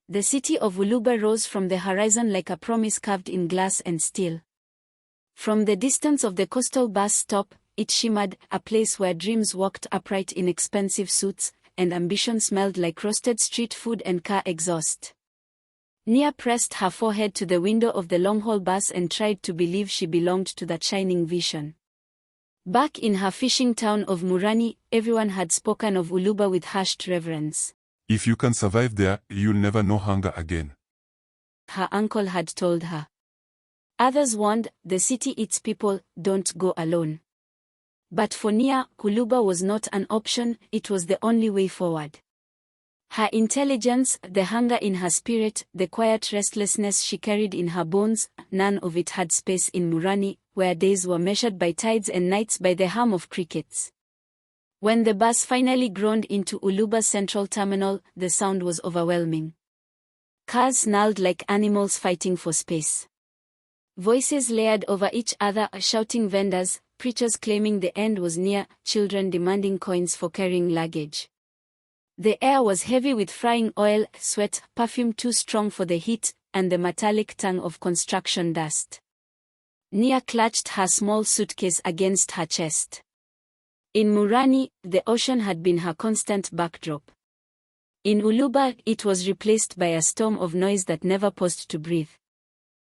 The city of Uluba rose from the horizon like a promise carved in glass and steel. From the distance of the coastal bus stop, it shimmered, a place where dreams walked upright in expensive suits, and ambition smelled like roasted street food and car exhaust. Nia pressed her forehead to the window of the long-haul bus and tried to believe she belonged to that shining vision. Back in her fishing town of Murani, everyone had spoken of Uluba with hushed reverence. If you can survive there, you'll never know hunger again, her uncle had told her. Others warned, the city eats people, don't go alone. But for Nia, Uluba was not an option, it was the only way forward. Her intelligence, the hunger in her spirit, the quiet restlessness she carried in her bones, none of it had space in Murani, where days were measured by tides and nights by the hum of crickets. When the bus finally groaned into Uluba's central terminal, the sound was overwhelming. Cars snarled like animals fighting for space. Voices layered over each other, shouting vendors, preachers claiming the end was near, children demanding coins for carrying luggage. The air was heavy with frying oil, sweat, perfume too strong for the heat, and the metallic tang of construction dust. Nia clutched her small suitcase against her chest. In Murani, the ocean had been her constant backdrop. In Uluba, it was replaced by a storm of noise that never paused to breathe.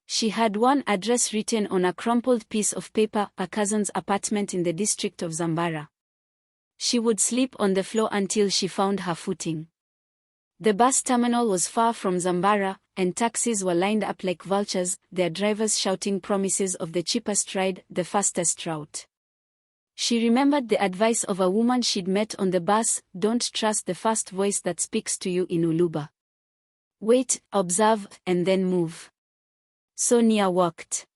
She had one address written on a crumpled piece of paper, a cousin's apartment in the district of Zambara. She would sleep on the floor until she found her footing. The bus terminal was far from Zambara, and taxis were lined up like vultures, their drivers shouting promises of the cheapest ride, the fastest route. She remembered the advice of a woman she'd met on the bus, don't trust the first voice that speaks to you in Uluba. Wait, observe, and then move. So Nia walked.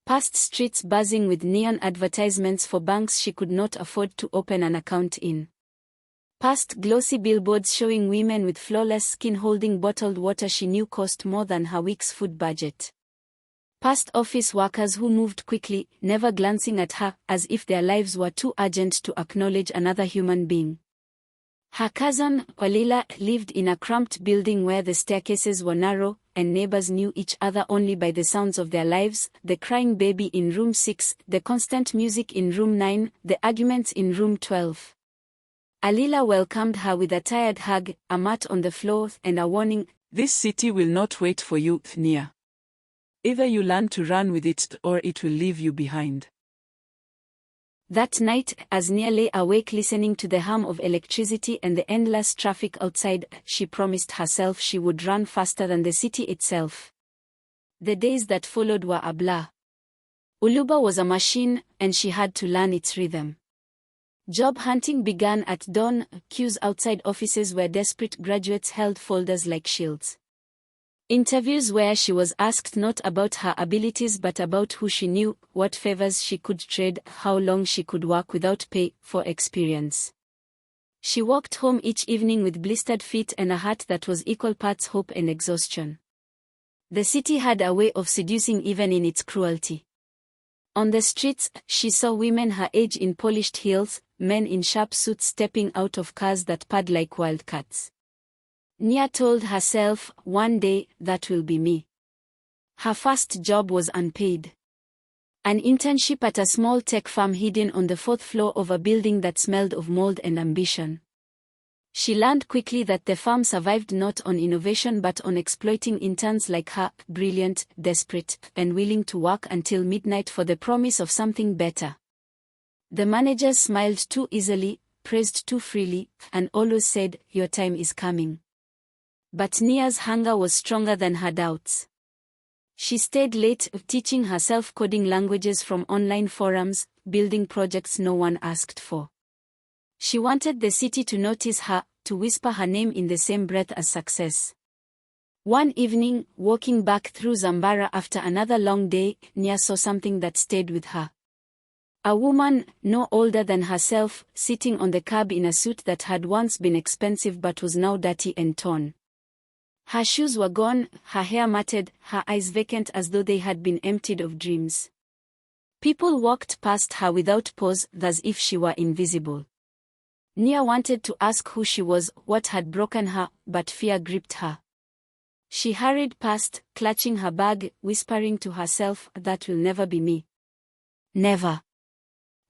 Past streets buzzing with neon advertisements for banks she could not afford to open an account in. Past glossy billboards showing women with flawless skin holding bottled water she knew cost more than her week's food budget. Past office workers who moved quickly, never glancing at her, as if their lives were too urgent to acknowledge another human being. Her cousin, Walila, lived in a cramped building where the staircases were narrow, and neighbors knew each other only by the sounds of their lives, the crying baby in room 6, the constant music in room 9, the arguments in room 12. Alila welcomed her with a tired hug, a mat on the floor, and a warning, this city will not wait for you, Nia. Either you learn to run with it or it will leave you behind. That night, as Nia lay awake listening to the hum of electricity and the endless traffic outside, she promised herself she would run faster than the city itself. The days that followed were a blur. Uluba was a machine, and she had to learn its rhythm. Job hunting began at dawn, queues outside offices where desperate graduates held folders like shields. Interviews where she was asked not about her abilities but about who she knew, what favors she could trade, how long she could work without pay, for experience. She walked home each evening with blistered feet and a heart that was equal parts hope and exhaustion. The city had a way of seducing even in its cruelty. On the streets, she saw women her age in polished heels, men in sharp suits stepping out of cars that purred like wildcats. Nia told herself, one day, that will be me. Her first job was unpaid. An internship at a small tech firm hidden on the 4th floor of a building that smelled of mold and ambition. She learned quickly that the firm survived not on innovation but on exploiting interns like her, brilliant, desperate, and willing to work until midnight for the promise of something better. The managers smiled too easily, praised too freely, and always said, your time is coming. But Nia's hunger was stronger than her doubts. She stayed late, teaching herself coding languages from online forums, building projects no one asked for. She wanted the city to notice her, to whisper her name in the same breath as success. One evening, walking back through Zambara after another long day, Nia saw something that stayed with her. A woman, no older than herself, sitting on the curb in a suit that had once been expensive but was now dirty and torn. Her shoes were gone, her hair matted, her eyes vacant as though they had been emptied of dreams. People walked past her without pause, as if she were invisible. Nia wanted to ask who she was, what had broken her, but fear gripped her. She hurried past, clutching her bag, whispering to herself, "That will never be me. Never."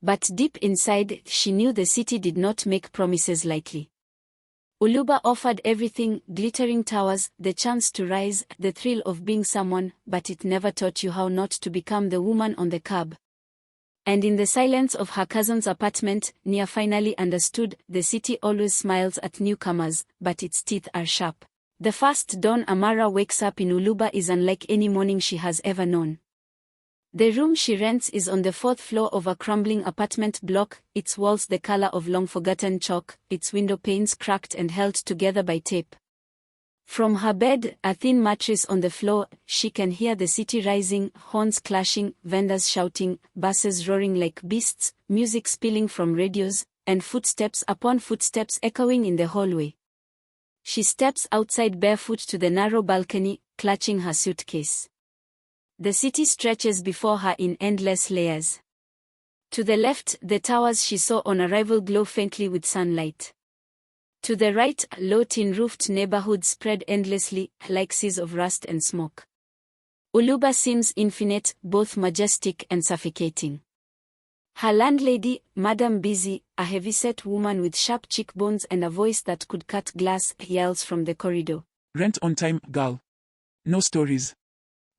But deep inside, she knew the city did not make promises lightly. Uluba offered everything: glittering towers, the chance to rise, the thrill of being someone, but it never taught you how not to become the woman on the curb. And in the silence of her cousin's apartment, Nia finally understood: the city always smiles at newcomers, but its teeth are sharp. The first dawn Amara wakes up in Uluba is unlike any morning she has ever known. The room she rents is on the 4th floor of a crumbling apartment block, its walls the color of long-forgotten chalk, its window panes cracked and held together by tape. From her bed, a thin mattress on the floor, she can hear the city rising, horns clashing, vendors shouting, buses roaring like beasts, music spilling from radios, and footsteps upon footsteps echoing in the hallway. She steps outside barefoot to the narrow balcony, clutching her suitcase. The city stretches before her in endless layers. To the left, the towers she saw on arrival glow faintly with sunlight. To the right, low tin-roofed neighborhoods spread endlessly, like seas of rust and smoke. Uluba seems infinite, both majestic and suffocating. Her landlady, Madame Busy, a heavyset woman with sharp cheekbones and a voice that could cut glass, yells from the corridor. Rent on time, girl. No stories.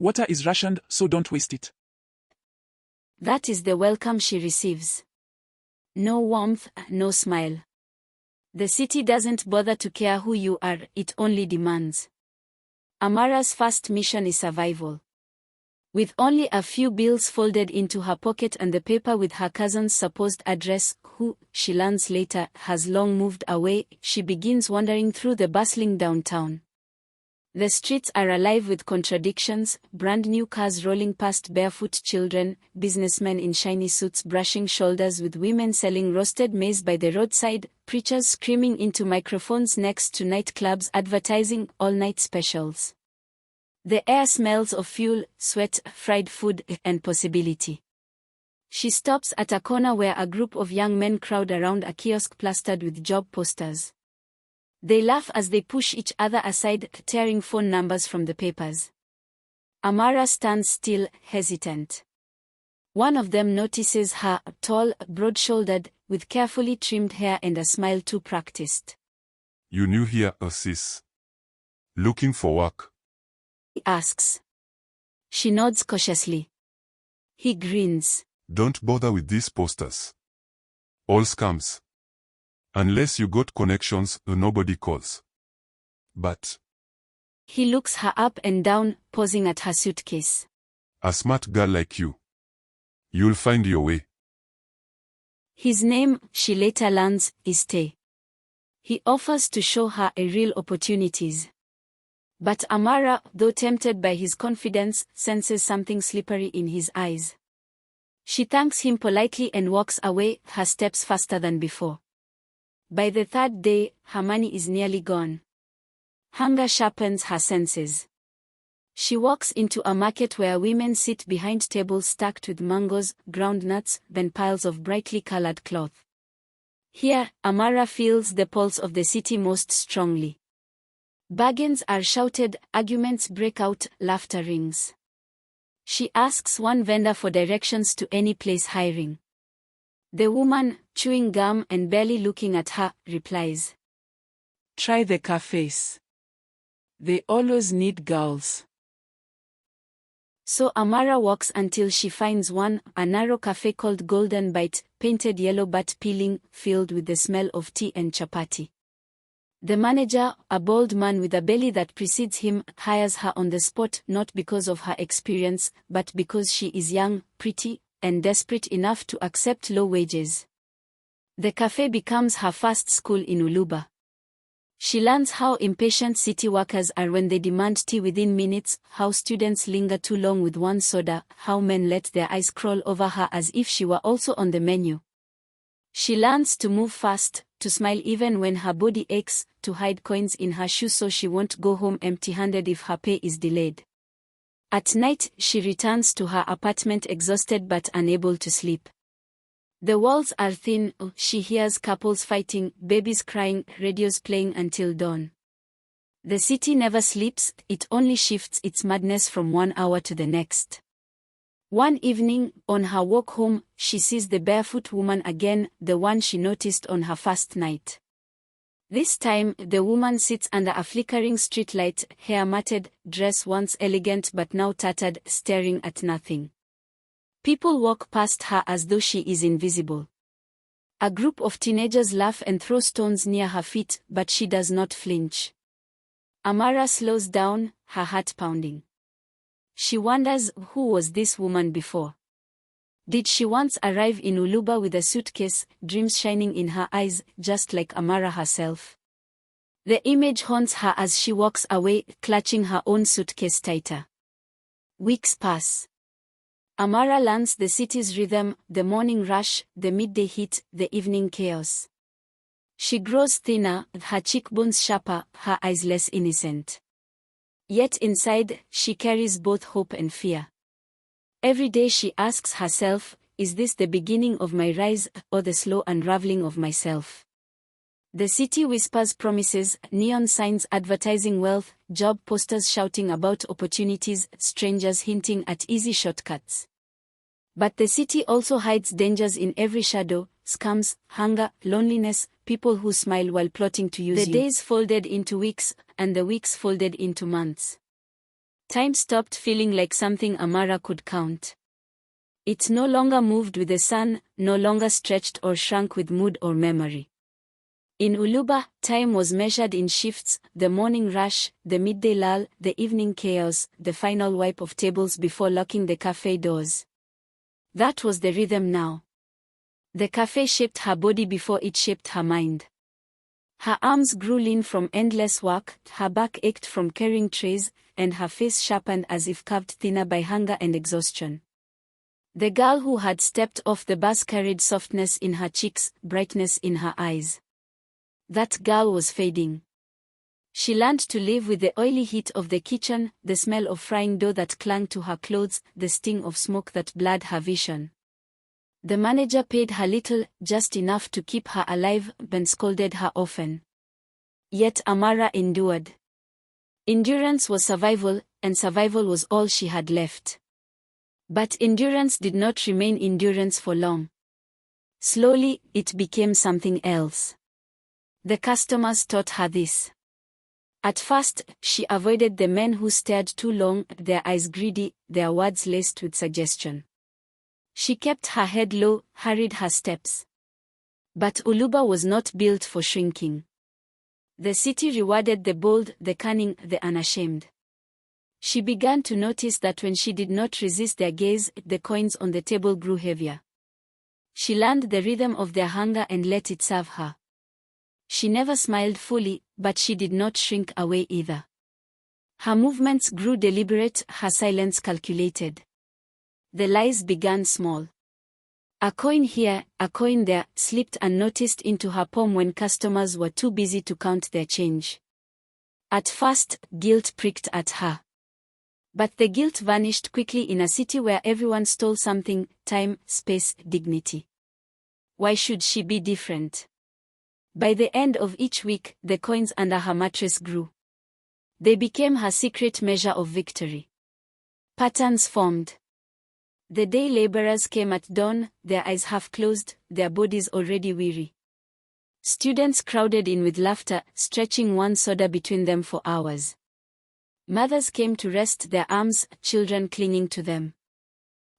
Water is rationed, so don't waste it. That is the welcome she receives. No warmth, no smile. The city doesn't bother to care who you are, it only demands. Amara's first mission is survival. With only a few bills folded into her pocket and the paper with her cousin's supposed address, who, she learns later, has long moved away, she begins wandering through the bustling downtown. The streets are alive with contradictions: brand new cars rolling past barefoot children, businessmen in shiny suits brushing shoulders with women selling roasted maize by the roadside, preachers screaming into microphones next to nightclubs advertising all-night specials. The air smells of fuel, sweat, fried food, and possibility. She stops at a corner where a group of young men crowd around a kiosk plastered with job posters. They laugh as they push each other aside, tearing phone numbers from the papers. Amara stands still, hesitant. One of them notices her, tall, broad-shouldered, with carefully trimmed hair and a smile too practiced. You new here, sis? Looking for work? He asks. She nods cautiously. He grins. Don't bother with these posters. All scams. Unless you got connections, nobody calls. But he looks her up and down, pausing at her suitcase. A smart girl like you. You'll find your way. His name, she later learns, is Tay. He offers to show her a real opportunities. But Amara, though tempted by his confidence, senses something slippery in his eyes. She thanks him politely and walks away, her steps faster than before. By the 3rd day, her money is nearly gone. Hunger sharpens her senses. She walks into a market where women sit behind tables stacked with mangoes, ground nuts, then piles of brightly colored cloth. Here, Amara feels the pulse of the city most strongly. Bargains are shouted, arguments break out, laughter rings. She asks one vendor for directions to any place hiring. The woman, chewing gum and barely looking at her, replies, Try the cafes. They always need girls. So Amara walks until she finds one, a narrow cafe called Golden Bite, painted yellow but peeling, filled with the smell of tea and chapati. The manager, a bald man with a belly that precedes him, hires her on the spot, not because of her experience, but because she is young, pretty, and desperate enough to accept low wages. The cafe becomes her first school in Uluba. She learns how impatient city workers are when they demand tea within minutes, how students linger too long with one soda, how men let their eyes crawl over her as if she were also on the menu. She learns to move fast, to smile even when her body aches, to hide coins in her shoes so she won't go home empty-handed if her pay is delayed. At night, she returns to her apartment exhausted but unable to sleep. The walls are thin, she hears couples fighting, babies crying, radios playing until dawn. The city never sleeps, it only shifts its madness from one hour to the next. One evening, on her walk home, she sees the barefoot woman again, the one she noticed on her first night. This time, the woman sits under a flickering streetlight, hair matted, dress once elegant but now tattered, staring at nothing. People walk past her as though she is invisible. A group of teenagers laugh and throw stones near her feet, but she does not flinch. Amara slows down, her heart pounding. She wonders, who was this woman before? Did she once arrive in Uluba with a suitcase, dreams shining in her eyes, just like Amara herself? The image haunts her as she walks away, clutching her own suitcase tighter. Weeks pass. Amara learns the city's rhythm, the morning rush, the midday heat, the evening chaos. She grows thinner, her cheekbones sharper, her eyes less innocent. Yet inside, she carries both hope and fear. Every day she asks herself, is this the beginning of my rise, or the slow unraveling of myself? The city whispers promises, neon signs advertising wealth, job posters shouting about opportunities, strangers hinting at easy shortcuts. But the city also hides dangers in every shadow, scams, hunger, loneliness, people who smile while plotting to use you. The days folded into weeks, and the weeks folded into months. Time stopped feeling like something Amara could count. It no longer moved with the sun, no longer stretched or shrunk with mood or memory. In Uluba, time was measured in shifts, the morning rush, the midday lull, the evening chaos, the final wipe of tables before locking the cafe doors. That was the rhythm now. The cafe shaped her body before it shaped her mind. Her arms grew lean from endless work, her back ached from carrying trays, and her face sharpened as if carved thinner by hunger and exhaustion. The girl who had stepped off the bus carried softness in her cheeks, brightness in her eyes. That girl was fading. She learned to live with the oily heat of the kitchen, the smell of frying dough that clung to her clothes, the sting of smoke that blurred her vision. The manager paid her little, just enough to keep her alive, but scolded her often. Yet Amara endured. Endurance was survival, and survival was all she had left. But endurance did not remain endurance for long. Slowly, it became something else. The customers taught her this. At first, she avoided the men who stared too long, their eyes greedy, their words laced with suggestion. She kept her head low, hurried her steps. But Uluba was not built for shrinking. The city rewarded the bold, the cunning, the unashamed. She began to notice that when she did not resist their gaze, the coins on the table grew heavier. She learned the rhythm of their hunger and let it serve her. She never smiled fully, but she did not shrink away either. Her movements grew deliberate, her silence calculated. The lies began small. A coin here, a coin there, slipped unnoticed into her palm when customers were too busy to count their change. At first, guilt pricked at her. But the guilt vanished quickly in a city where everyone stole something: time, space, dignity. Why should she be different? By the end of each week, the coins under her mattress grew. They became her secret measure of victory. Patterns formed. The day laborers came at dawn, their eyes half closed, their bodies already weary. Students crowded in with laughter, stretching one soda between them for hours. Mothers came to rest their arms, children clinging to them.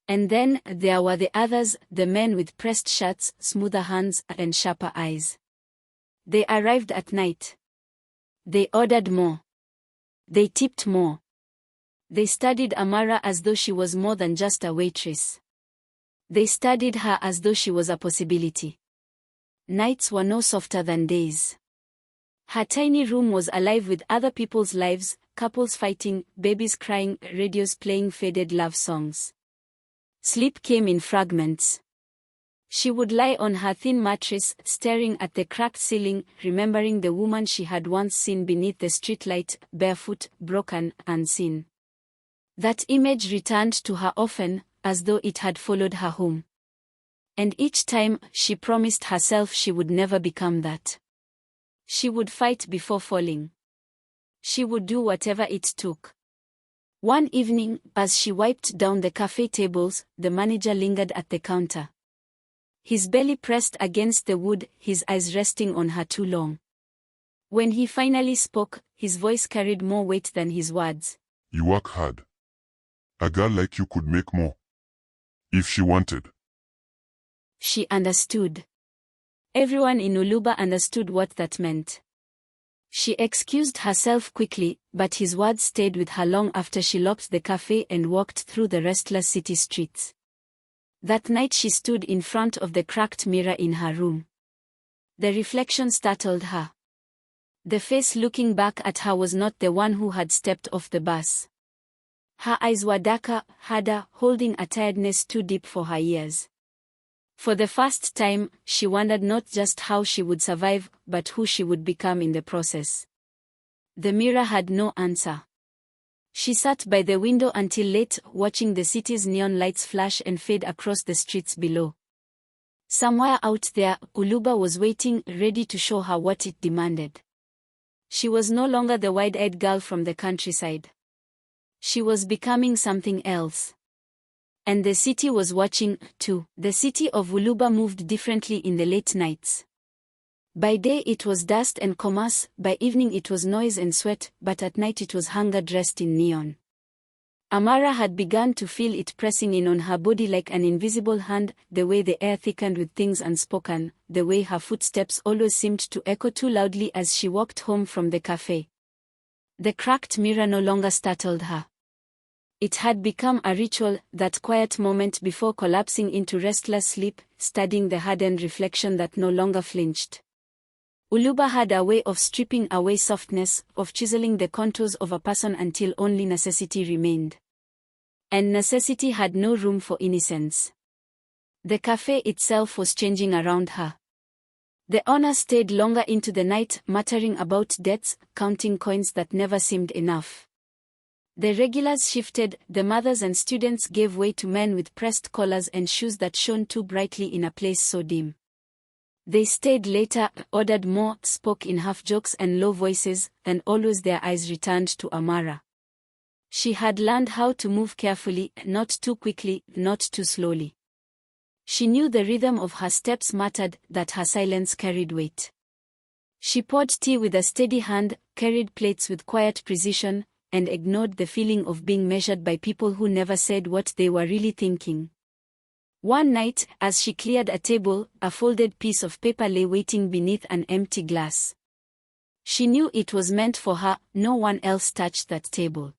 And then, there were the others, the men with pressed shirts, smoother hands, and sharper eyes. They arrived at night. They ordered more. They tipped more. They studied Amara as though she was more than just a waitress. They studied her as though she was a possibility. Nights were no softer than days. Her tiny room was alive with other people's lives, couples fighting, babies crying, radios playing faded love songs. Sleep came in fragments. She would lie on her thin mattress, staring at the cracked ceiling, remembering the woman she had once seen beneath the streetlight, barefoot, broken, unseen. That image returned to her often, as though it had followed her home. And each time, she promised herself she would never become that. She would fight before falling. She would do whatever it took. One evening, as she wiped down the cafe tables, the manager lingered at the counter. His belly pressed against the wood, his eyes resting on her too long. When he finally spoke, his voice carried more weight than his words. You work hard. A girl like you could make more. If she wanted. She understood. Everyone in Uluba understood what that meant. She excused herself quickly, but his words stayed with her long after she locked the cafe and walked through the restless city streets. That night she stood in front of the cracked mirror in her room. The reflection startled her. The face looking back at her was not the one who had stepped off the bus. Her eyes were darker, harder, holding a tiredness too deep for her years. For the first time, she wondered not just how she would survive, but who she would become in the process. The mirror had no answer. She sat by the window until late, watching the city's neon lights flash and fade across the streets below. Somewhere out there, Uluba was waiting, ready to show her what it demanded. She was no longer the wide-eyed girl from the countryside. She was becoming something else. And the city was watching, too. The city of Uluba moved differently in the late nights. By day it was dust and commerce, by evening it was noise and sweat, but at night it was hunger dressed in neon. Amara had begun to feel it pressing in on her body like an invisible hand, the way the air thickened with things unspoken, the way her footsteps always seemed to echo too loudly as she walked home from the cafe. The cracked mirror no longer startled her. It had become a ritual, that quiet moment before collapsing into restless sleep, studying the hardened reflection that no longer flinched. Uluba had a way of stripping away softness, of chiseling the contours of a person until only necessity remained. And necessity had no room for innocence. The cafe itself was changing around her. The owner stayed longer into the night, muttering about debts, counting coins that never seemed enough. The regulars shifted, the mothers and students gave way to men with pressed collars and shoes that shone too brightly in a place so dim. They stayed later, ordered more, spoke in half-jokes and low voices, and always their eyes returned to Amara. She had learned how to move carefully, not too quickly, not too slowly. She knew the rhythm of her steps mattered, that her silence carried weight. She poured tea with a steady hand, carried plates with quiet precision, and ignored the feeling of being measured by people who never said what they were really thinking. One night, as she cleared a table, a folded piece of paper lay waiting beneath an empty glass. She knew it was meant for her, no one else touched that table.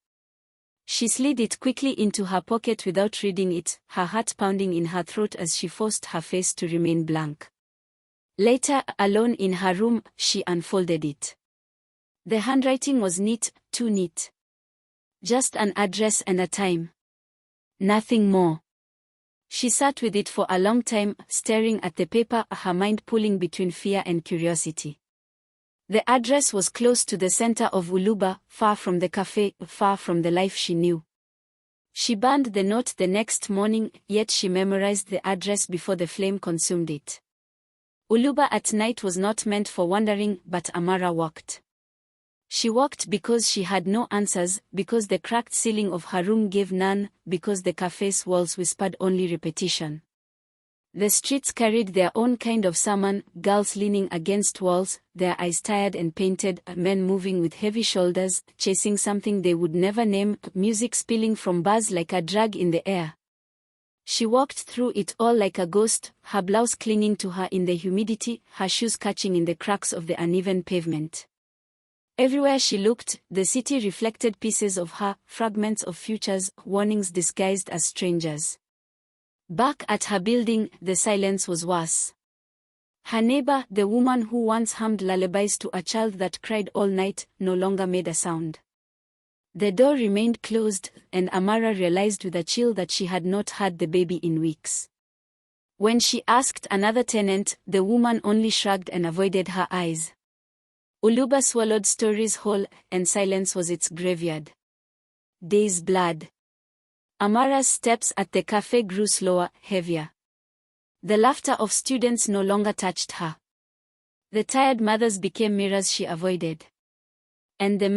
She slid it quickly into her pocket without reading it, her heart pounding in her throat as she forced her face to remain blank. Later, alone in her room, she unfolded it. The handwriting was neat, too neat. Just an address and a time. Nothing more. She sat with it for a long time, staring at the paper, her mind pulling between fear and curiosity. The address was close to the center of Uluba, far from the cafe, far from the life she knew. She burned the note the next morning, yet she memorized the address before the flame consumed it. Uluba at night was not meant for wandering, but Amara walked. She walked because she had no answers, because the cracked ceiling of her room gave none, because the cafe's walls whispered only repetition. The streets carried their own kind of sermon, girls leaning against walls, their eyes tired and painted, men moving with heavy shoulders, chasing something they would never name, music spilling from bars like a drug in the air. She walked through it all like a ghost, her blouse clinging to her in the humidity, her shoes catching in the cracks of the uneven pavement. Everywhere she looked, the city reflected pieces of her, fragments of futures, warnings disguised as strangers. Back at her building, the silence was worse. Her neighbor, the woman who once hummed lullabies to a child that cried all night, no longer made a sound. The door remained closed, and Amara realized with a chill that she had not had the baby in weeks. When she asked another tenant, the woman only shrugged and avoided her eyes. Uluba swallowed stories whole, and silence was its graveyard. Days blurred. Amara's steps at the cafe grew slower, heavier. The laughter of students no longer touched her. The tired mothers became mirrors she avoided. And the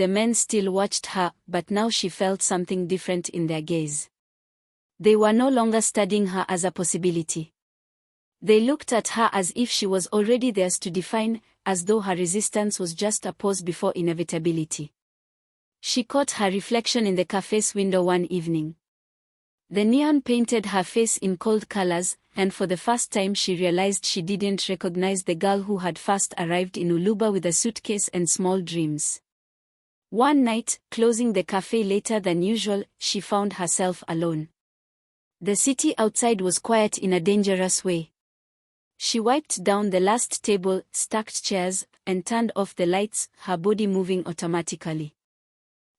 men still watched her, but now she felt something different in their gaze. They were no longer studying her as a possibility. They looked at her as if she was already theirs to define, as though her resistance was just a pause before inevitability. She caught her reflection in the cafe's window one evening. The neon painted her face in cold colors, and for the first time she realized she didn't recognize the girl who had first arrived in Uluba with a suitcase and small dreams. One night, closing the cafe later than usual, she found herself alone. The city outside was quiet in a dangerous way. She wiped down the last table, stacked chairs, and turned off the lights, her body moving automatically.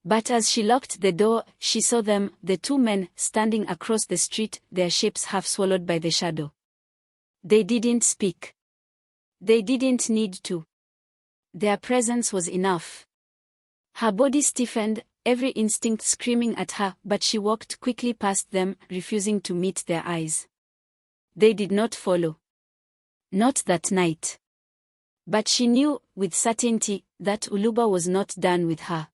But as she locked the door, she saw them, the two men, standing across the street, their shapes half swallowed by the shadow. They didn't speak. They didn't need to. Their presence was enough. Her body stiffened, every instinct screaming at her, but she walked quickly past them, refusing to meet their eyes. They did not follow. Not that night. But she knew, with certainty, that Uluba was not done with her.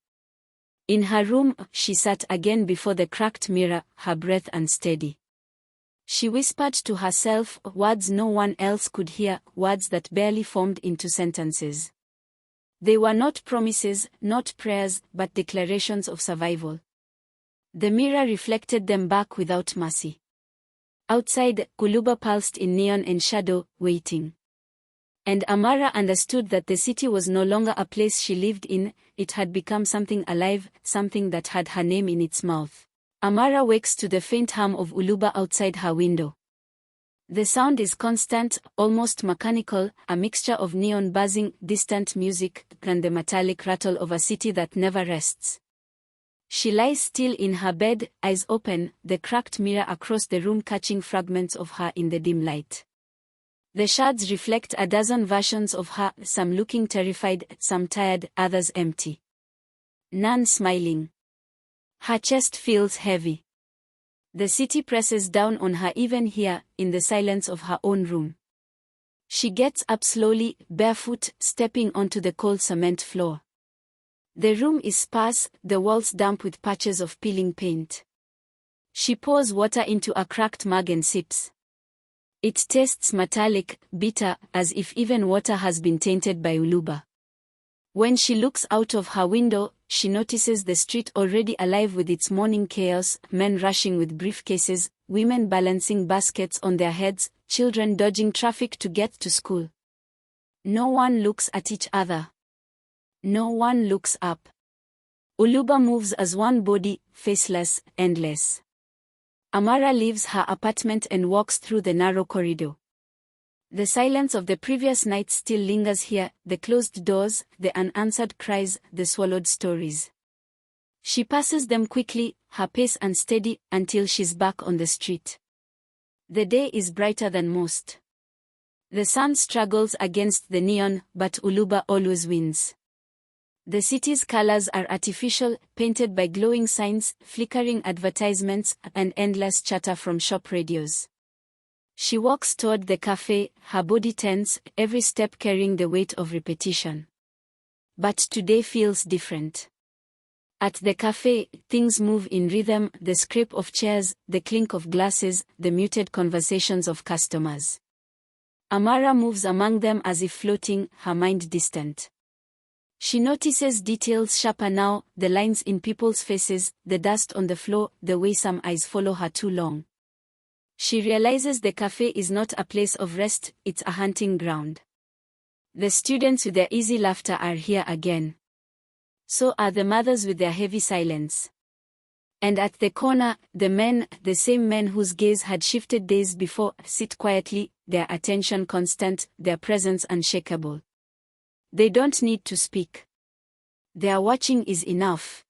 In her room, she sat again before the cracked mirror, her breath unsteady. She whispered to herself, words no one else could hear, words that barely formed into sentences. They were not promises, not prayers, but declarations of survival. The mirror reflected them back without mercy. Outside, Uluba pulsed in neon and shadow, waiting. And Amara understood that the city was no longer a place she lived in, it had become something alive, something that had her name in its mouth. Amara wakes to the faint hum of Uluba outside her window. The sound is constant, almost mechanical, a mixture of neon buzzing, distant music, and the metallic rattle of a city that never rests. She lies still in her bed, eyes open, the cracked mirror across the room catching fragments of her in the dim light. The shards reflect a dozen versions of her, some looking terrified, some tired, others empty. None smiling. Her chest feels heavy. The city presses down on her even here, in the silence of her own room. She gets up slowly, barefoot, stepping onto the cold cement floor. The room is sparse, the walls damp with patches of peeling paint. She pours water into a cracked mug and sips. It tastes metallic, bitter, as if even water has been tainted by Uluba. When she looks out of her window, she notices the street already alive with its morning chaos, men rushing with briefcases, women balancing baskets on their heads, children dodging traffic to get to school. No one looks at each other. No one looks up. Uluba moves as one body, faceless, endless. Amara leaves her apartment and walks through the narrow corridor. The silence of the previous night still lingers here, the closed doors, the unanswered cries, the swallowed stories. She passes them quickly, her pace unsteady, until she's back on the street. The day is brighter than most. The sun struggles against the neon, but Uluba always wins. The city's colors are artificial, painted by glowing signs, flickering advertisements, and endless chatter from shop radios. She walks toward the cafe, her body tense, every step carrying the weight of repetition. But today feels different. At the cafe, things move in rhythm, the scrape of chairs, the clink of glasses, the muted conversations of customers. Amara moves among them as if floating, her mind distant. She notices details sharper now, the lines in people's faces, the dust on the floor, the way some eyes follow her too long. She realizes the cafe is not a place of rest, it's a hunting ground. The students with their easy laughter are here again. So are the mothers with their heavy silence. And at the corner, the men, the same men whose gaze had shifted days before, sit quietly, their attention constant, their presence unshakable. They don't need to speak. Their watching is enough.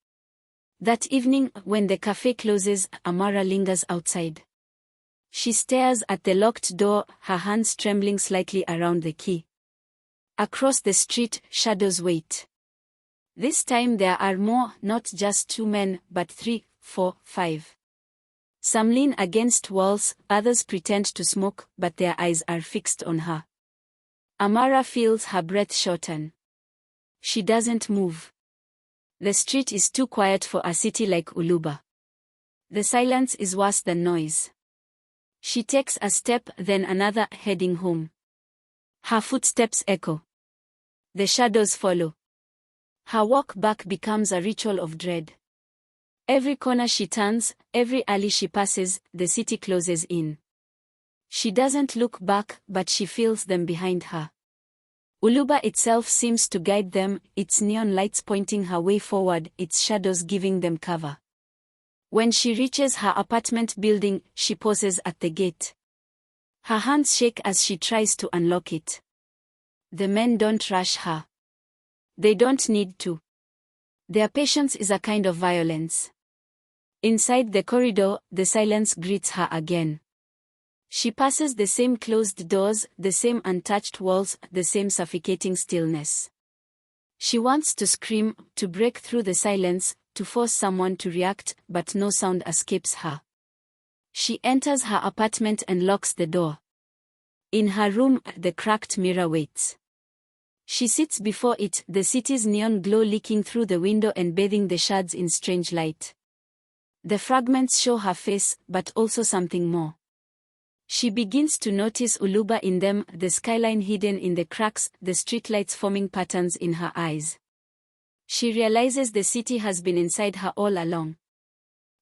That evening, when the cafe closes, Amara lingers outside. She stares at the locked door, her hands trembling slightly around the key. Across the street, shadows wait. This time there are more, not just 2 men, but 3, 4, 5. Some lean against walls, others pretend to smoke, but their eyes are fixed on her. Amara feels her breath shorten. She doesn't move. The street is too quiet for a city like Uluba. The silence is worse than noise. She takes a step, then another, heading home. Her footsteps echo. The shadows follow. Her walk back becomes a ritual of dread. Every corner she turns, every alley she passes, the city closes in. She doesn't look back, but she feels them behind her. Uluba itself seems to guide them, its neon lights pointing her way forward, its shadows giving them cover. When she reaches her apartment building, she pauses at the gate. Her hands shake as she tries to unlock it. The men don't rush her. They don't need to. Their patience is a kind of violence. Inside the corridor, the silence greets her again. She passes the same closed doors, the same untouched walls, the same suffocating stillness. She wants to scream, to break through the silence, to force someone to react, but no sound escapes her. She enters her apartment and locks the door. In her room, the cracked mirror waits. She sits before it, the city's neon glow leaking through the window and bathing the shards in strange light. The fragments show her face, but also something more. She begins to notice Uluba in them, the skyline hidden in the cracks, the streetlights forming patterns in her eyes. She realizes the city has been inside her all along.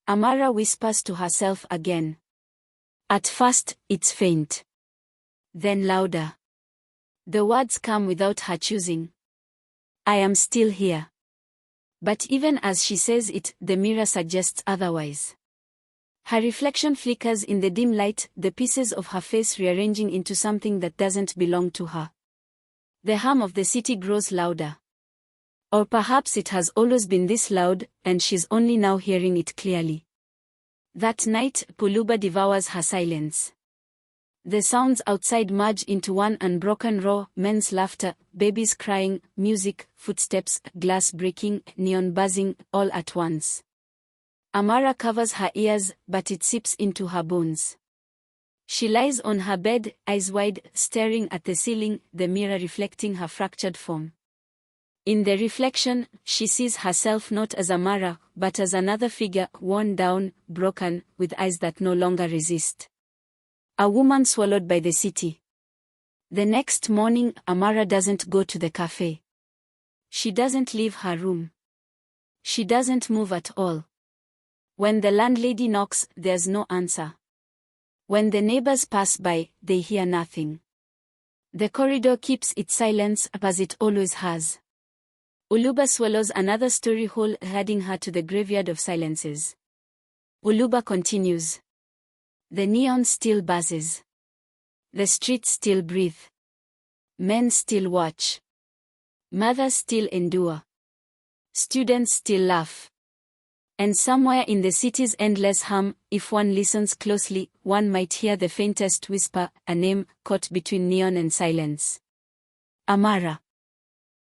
Amara whispers to herself again. At first, it's faint. Then louder. The words come without her choosing. I am still here. But even as she says it, the mirror suggests otherwise. Her reflection flickers in the dim light, the pieces of her face rearranging into something that doesn't belong to her. The hum of the city grows louder. Or perhaps it has always been this loud, and she's only now hearing it clearly. That night, Uluba devours her silence. The sounds outside merge into one unbroken roar, men's laughter, babies crying, music, footsteps, glass breaking, neon buzzing, all at once. Amara covers her ears, but it seeps into her bones. She lies on her bed, eyes wide, staring at the ceiling, the mirror reflecting her fractured form. In the reflection, she sees herself not as Amara, but as another figure, worn down, broken, with eyes that no longer resist. A woman swallowed by the city. The next morning, Amara doesn't go to the cafe. She doesn't leave her room. She doesn't move at all. When the landlady knocks, there's no answer. When the neighbors pass by, they hear nothing. The corridor keeps its silence, as it always has. Uluba swallows another story whole, heading her to the graveyard of silences. Uluba continues. The neon still buzzes. The streets still breathe. Men still watch. Mothers still endure. Students still laugh. And somewhere in the city's endless hum, if one listens closely, one might hear the faintest whisper, a name caught between neon and silence. Amara.